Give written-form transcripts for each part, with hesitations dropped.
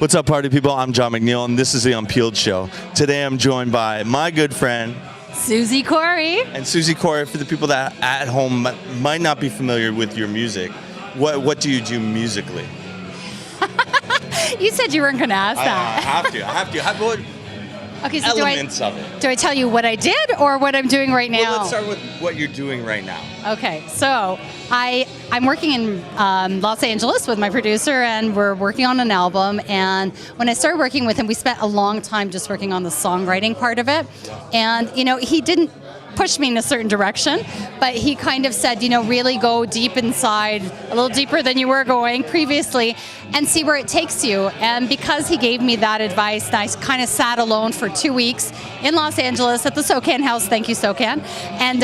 What's up, party people? I'm John Macneill, and this is the Unpeeled show. Today I'm joined by my good friend, Suzi Kory. And Suzi Kory, for the people that at home might not be familiar with your music, what do you do musically? You said you weren't going to ask that. I have to. Okay, so elements of it. Do I tell you what I did or what I'm doing right now? Well, let's start with what you're doing right now. Okay, so I'm working in Los Angeles with my producer, and we're working on an album. And when I started working with him, we spent a long time just working on the songwriting part of it. And, he didn't push me in a certain direction, but he kind of said, really go deep inside, a little deeper than you were going previously, and see where it takes you. And because he gave me that advice, I kind of sat alone for 2 weeks in Los Angeles at the SoCan house. Thank you, SoCan. And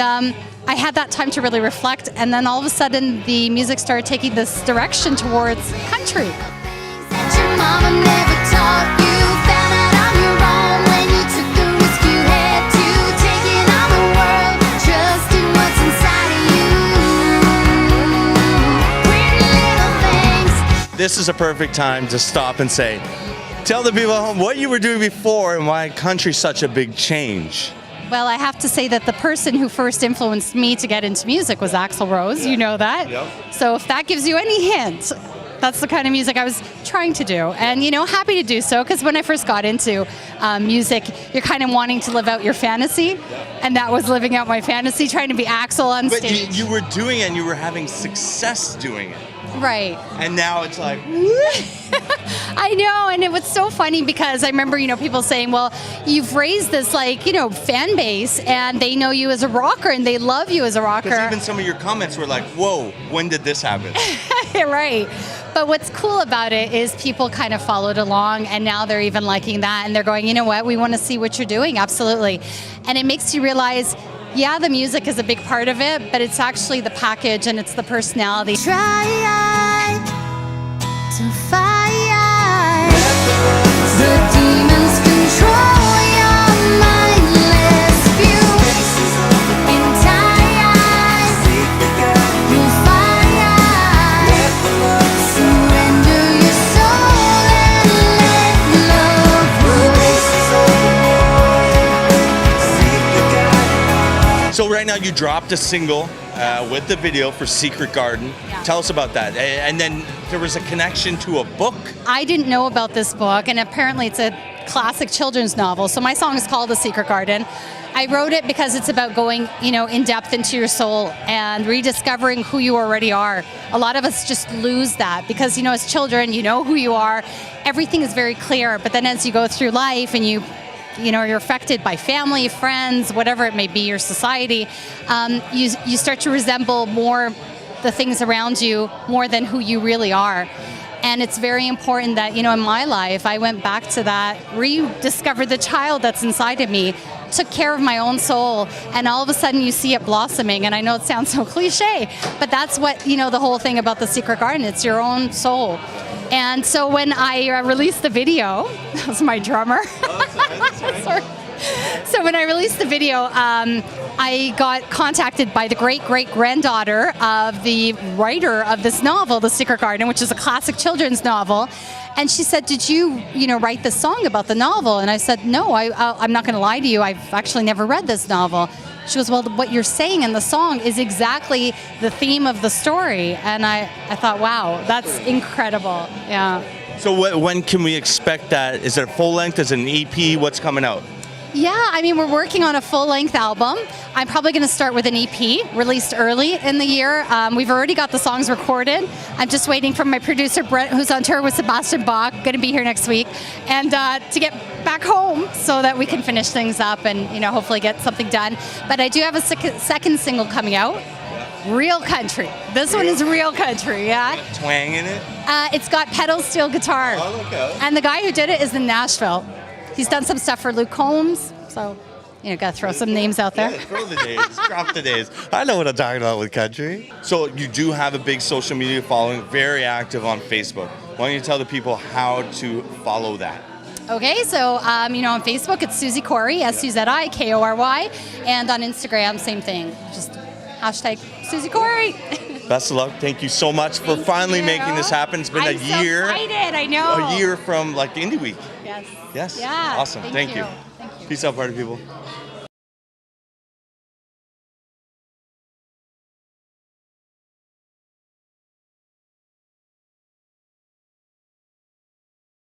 I had that time to really reflect, and then all of a sudden the music started taking this direction towards country. This is a perfect time to stop and say, tell the people at home what you were doing before and why country's such a big change. Well, I have to say that the person who first influenced me to get into music was Axl Rose. Yeah. You know that. Yep. So if that gives you any hint, that's the kind of music I was trying to do. And, happy to do so, because when I first got into music, you're kind of wanting to live out your fantasy. Yeah. And that was living out my fantasy, trying to be Axl on stage. But you were doing it, and you were having success doing it. Right. And now it's like, I know, and it was so funny because I remember, people saying, well, you've raised this, fan base, and they know you as a rocker, and they love you as a rocker. Because even some of your comments were like, whoa, when did this happen? Right. But what's cool about it is people kind of followed along, and now they're even liking that, and they're going, you know what, we want to see what you're doing, absolutely. And it makes you realize, yeah, the music is a big part of it, but it's actually the package and it's the personality. Try to fight the demons control your mindless views. In time, you'll find. Surrender your soul and let love rule. So right now you dropped a single with the video for Secret Garden. Yeah. Tell us about that. And then there was a connection to a book. I didn't know about this book, and apparently it's a classic children's novel. So my song is called The Secret Garden. I wrote it because it's about going, in depth into your soul and rediscovering who you already are. A lot of us just lose that because, as children, you know who you are. Everything is very clear, but then as you go through life and you're affected by family, friends, whatever it may be, your society, you start to resemble more the things around you more than who you really are. And it's very important that, in my life, I went back to that, rediscovered the child that's inside of me, took care of my own soul, and all of a sudden you see it blossoming. And I know it sounds so cliche, but that's what, the whole thing about The Secret Garden, it's your own soul. And so when I released the video, that was my drummer. Sorry. So when I released the video, I got contacted by the great-great-granddaughter of the writer of this novel, The Secret Garden, which is a classic children's novel. And she said, did you, write this song about the novel? And I said, no, I'm not going to lie to you. I've actually never read this novel. She goes, well, what you're saying in the song is exactly the theme of the story. And I thought, wow, that's incredible. Yeah. So when can we expect that? Is it a full length? Is it an EP? What's coming out? Yeah, we're working on a full-length album. I'm probably going to start with an EP released early in the year. We've already got the songs recorded. I'm just waiting for my producer, Brett, who's on tour with Sebastian Bach, going to be here next week, and to get back home so that we can finish things up and, hopefully get something done. But I do have a second single coming out. Real country. This one is real country, yeah. Twang in it? It's got pedal steel guitar. Oh, okay. And the guy who did it is in Nashville. He's done some stuff for Luke Combs, so, gotta throw some names out there. Yeah, throw the names, drop the names. I know what I'm talking about with country. So you do have a big social media following, very active on Facebook. Why don't you tell the people how to follow that? Okay, so, on Facebook, it's Suzi Kory, SUZI Kory, and on Instagram, same thing, just hashtag Suzi Kory. Best of luck. Thank you so much for finally making this happen. It's been a year. I'm so excited. I know. A year from like Indie Week. Yes. Yes. Yeah. Awesome. Thank you. Thank you. Peace out, party people.